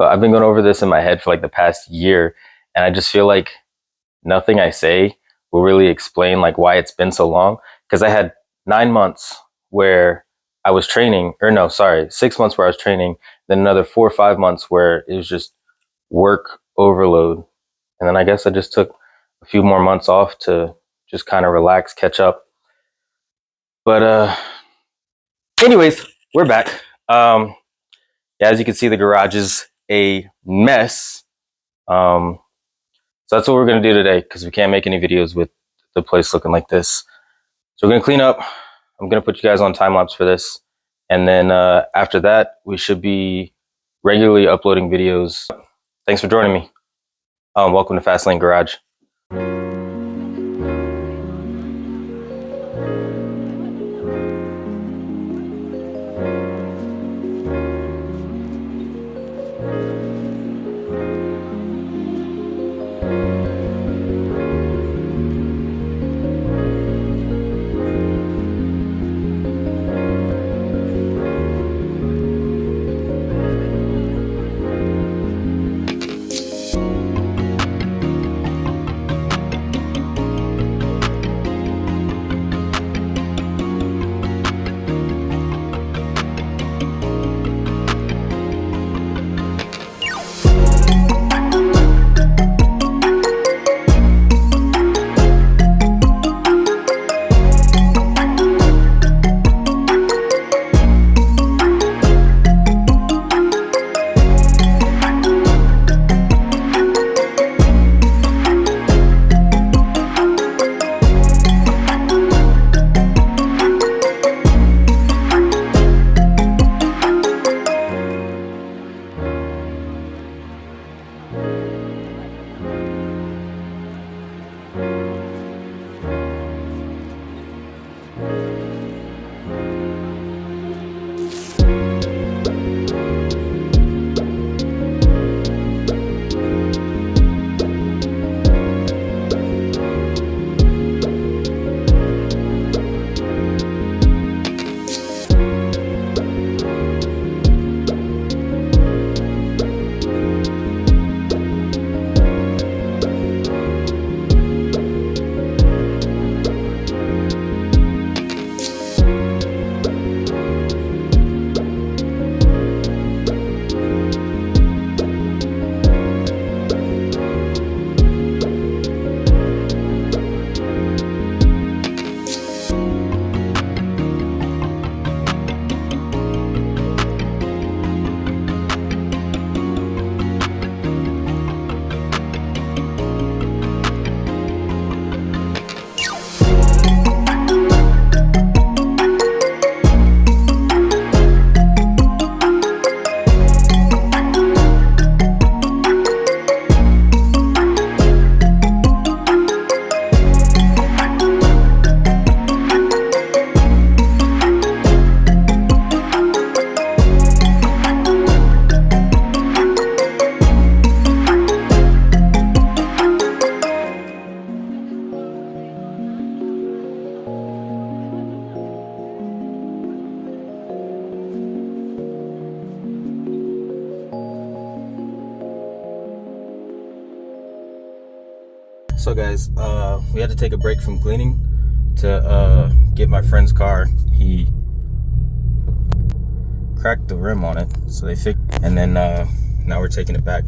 but I've been going over this in my head for like the past year, and I just feel like nothing I say will really explain like why it's been so long. Because I had 9 months where I was training, or no, sorry, 6 months where I was training, then another 4 or 5 months where it was just work overload. And then I guess I just took a few more months off to just kind of relax, catch up. But anyways, we're back. Yeah, as you can see, the garage is a mess. So that's what we're gonna do today because we can't make any videos with the place looking like this. So we're gonna clean up. I'm gonna put you guys on time lapse for this, and then after that, we should be regularly uploading videos. Thanks for joining me. Welcome to Fastlane Garage. So guys, we had to take a break from cleaning to get my friend's car. He cracked the rim on it, so they fixed it, and then now we're taking it back.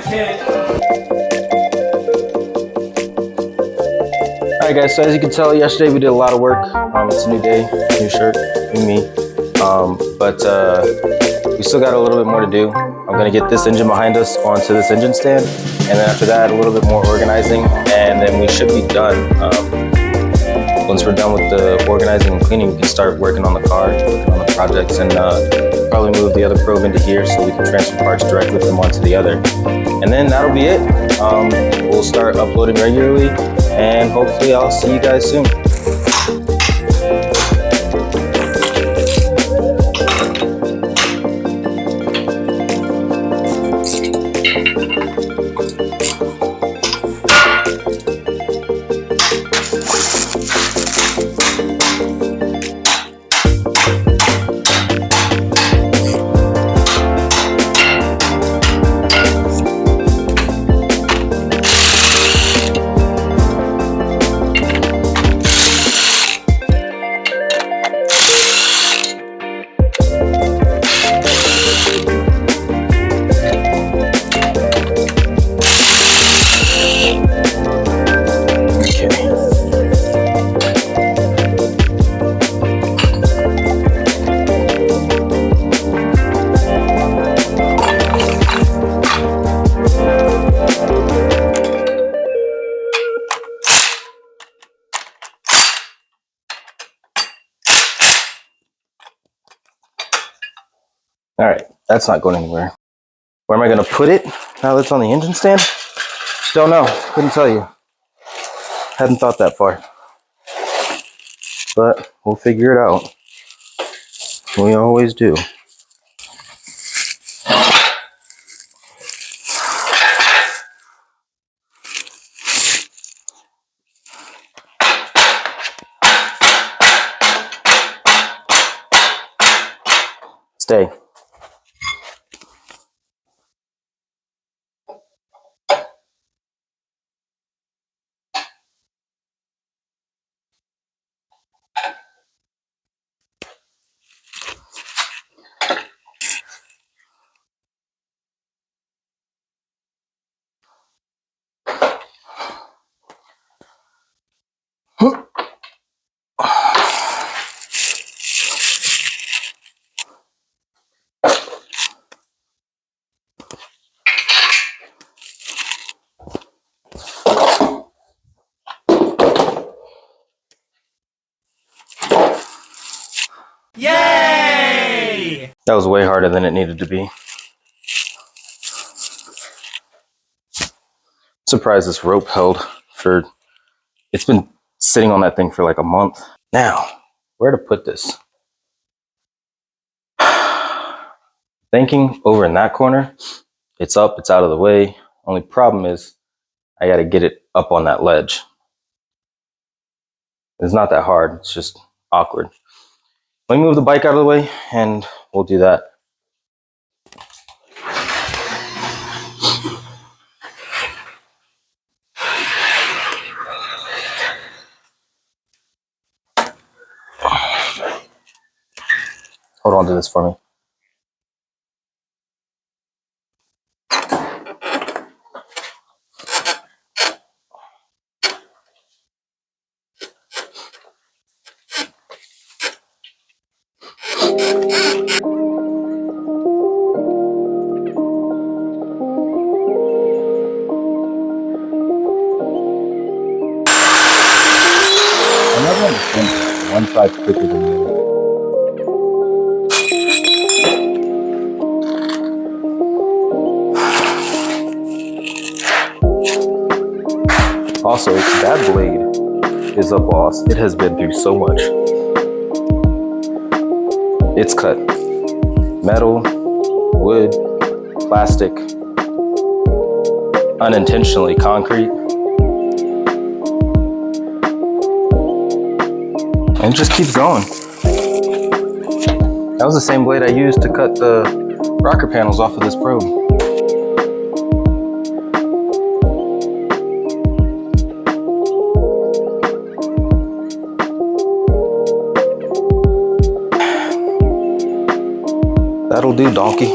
Alright guys, so as you can tell, yesterday we did a lot of work. It's a new day, new shirt, new me. But we still got a little bit more to do. I'm gonna get this engine behind us onto this engine stand, and then after that, a little bit more organizing, and then we should be done. Once we're done with the organizing and cleaning, we can start working on the car, working on the projects, and probably move the other probe into here so we can transfer parts directly from one to the other. And then that'll be it. We'll start uploading regularly, and hopefully I'll see you guys soon. All right, that's not going anywhere. Where am I gonna put it now that's on the engine stand? Don't know, couldn't tell you. Hadn't thought that far. But we'll figure it out. We always do. Stay. Yay! That was way harder than it needed to be. Surprised this rope held for, it's been sitting on that thing for like a month. Now, where to put this? Thinking over in that corner, it's up, it's out of the way. Only problem is I gotta get it up on that ledge. It's not that hard, it's just awkward. Let me move the bike out of the way and we'll do that. Hold on to this for me. I never understand one side's quicker than the other. Also, that blade is a boss. It has been through so much. It's cut metal, wood, plastic, unintentionally concrete. And it just keeps going. That was the same blade I used to cut the rocker panels off of this probe. That'll do, donkey.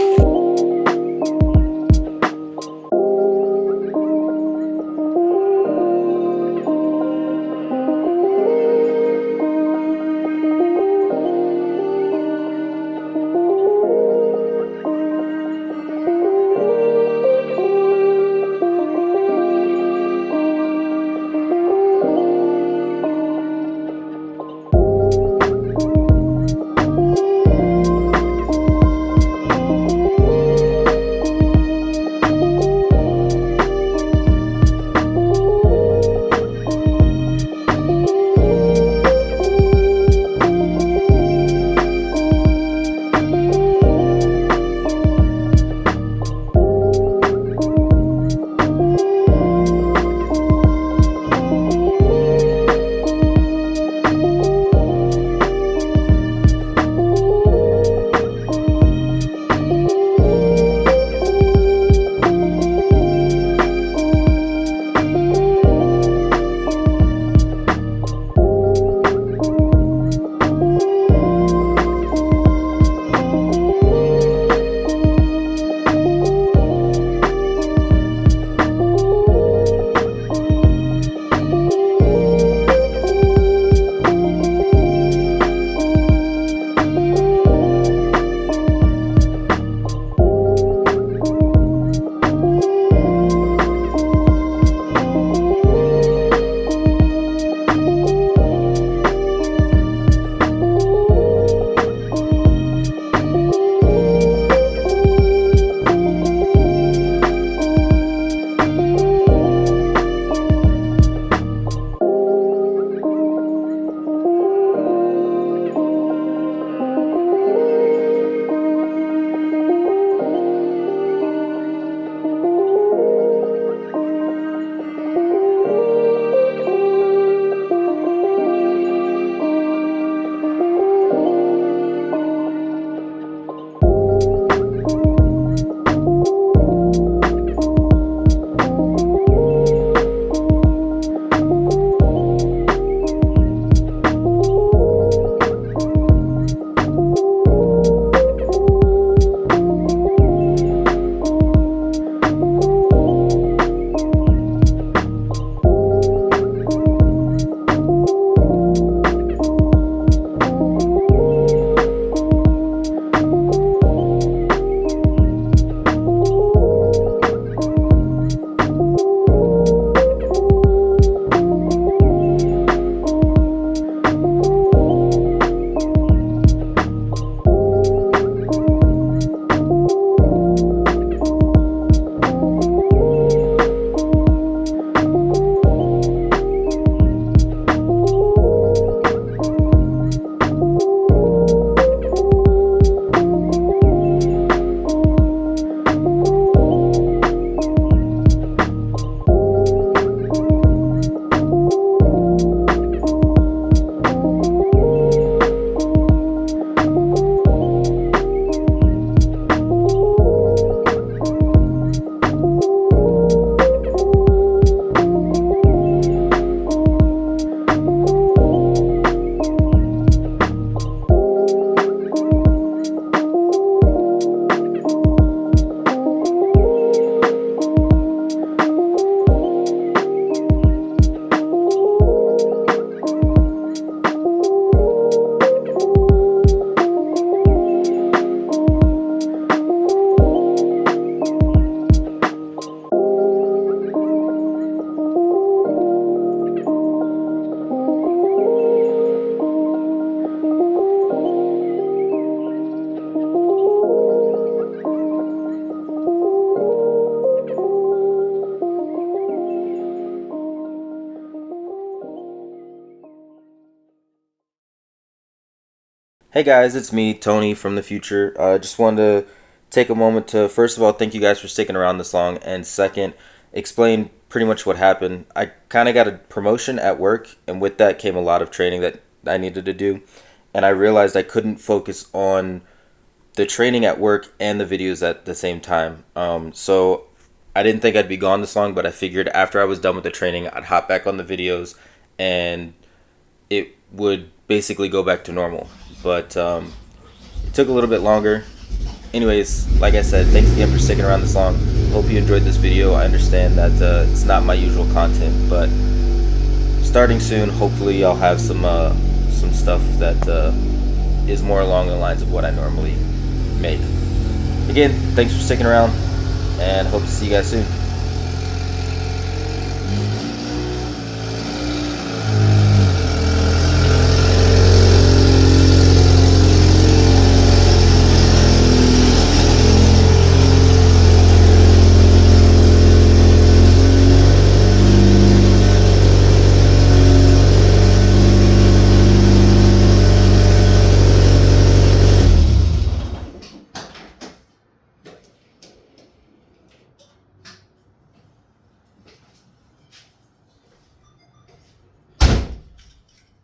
Hey guys, it's me, Tony from the future. I just wanted to take a moment to, first of all, thank you guys for sticking around this long, and second, explain pretty much what happened. I kind of got a promotion at work, and with that came a lot of training that I needed to do, and I realized I couldn't focus on the training at work and the videos at the same time. So I didn't think I'd be gone this long, but I figured after I was done with the training, I'd hop back on the videos and it would basically go back to normal. But it took a little bit longer. Anyways, like I said, thanks again for sticking around this long. Hope you enjoyed this video. I understand that it's not my usual content, but starting soon, hopefully I'll have some stuff that is more along the lines of what I normally make. Again, thanks for sticking around, and hope to see you guys soon.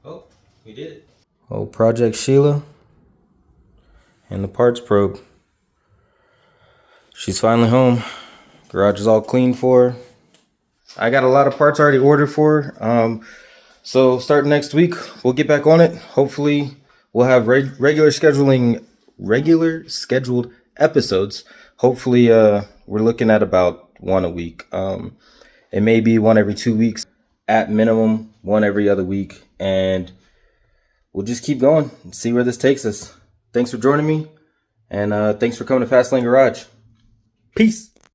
Oh, we did it. Oh, Project Sheila and the parts probe. She's finally home. Garage is all clean for her. I got a lot of parts already ordered for her. So starting next week, we'll get back on it. Hopefully, we'll have regular scheduled episodes. Hopefully, we're looking at about one a week. It may be one every 2 weeks, at minimum, one every other week, and we'll just keep going and see where this takes us. Thanks for joining me, and thanks for coming to Fastlane Garage. Peace.